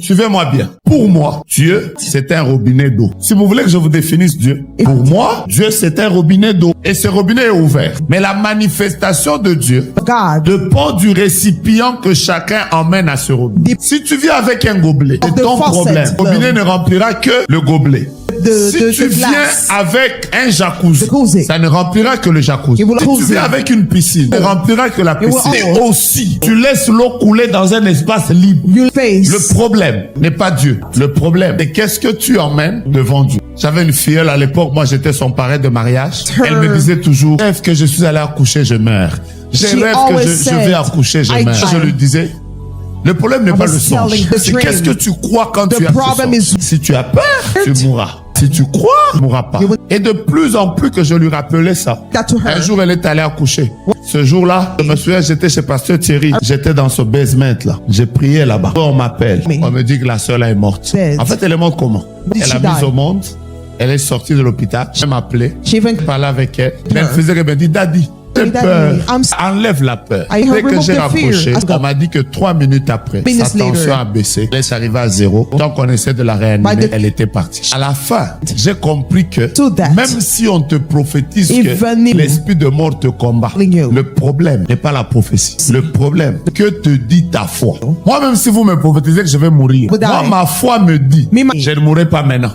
Suivez-moi bien. Pour moi, Dieu, c'est un robinet d'eau. Si vous voulez que je vous définisse Dieu, pour moi, Dieu, c'est un robinet d'eau. Et ce robinet est ouvert. Mais la manifestation de Dieu dépend du récipient que chacun emmène à ce robinet. Si tu viens avec un gobelet, c'est ton problème. Le robinet ne remplira que le gobelet. Si tu viens avec un jacuzzi, ça ne remplira que le jacuzzi. Si tu viens avec une piscine, ça ne remplira que la piscine. Et aussi, tu laisses l'eau couler dans un espace libre. Le problème n'est pas Dieu. Le problème, c'est qu'est-ce que tu emmènes devant Dieu. J'avais une filleule à l'époque, moi j'étais son parrain de mariage. Elle me disait toujours, rêve que je suis allé accoucher, je meurs. Je rêve que je vais accoucher, je meurs. Je lui disais, le problème n'est pas le songe. C'est qu'est-ce que tu crois quand tu as ce songe. Si tu as peur, tu mourras. Si tu crois, tu ne mourras pas. Et de plus en plus que je lui rappelais ça. Un jour, elle est allée accoucher. Ce jour-là, je me souviens, j'étais chez Pasteur Thierry. J'étais dans ce basement là. J'ai prié là-bas. On m'appelle. On me dit que la sœur là est morte. En fait, elle est morte comment? Elle a mis au monde. Elle est sortie de l'hôpital. Elle m'a appelé. Je parlais avec elle. Elle faisait qu'elle me dit, Daddy, j'ai peur. Enlève la peur. Dès que j'ai raccroché, on m'a dit que 3 minutes après, sa tension a baissé. Elle est arrivée à 0. Tant qu'on essaie de la réanimer, elle était partie. À la fin, j'ai compris que même si on te prophétise que l'esprit de mort te combat, le problème n'est pas la prophétie. Le problème, que te dit ta foi? Moi, même si vous me prophétisez que je vais mourir, moi, ma foi me dit, je ne mourrai pas maintenant.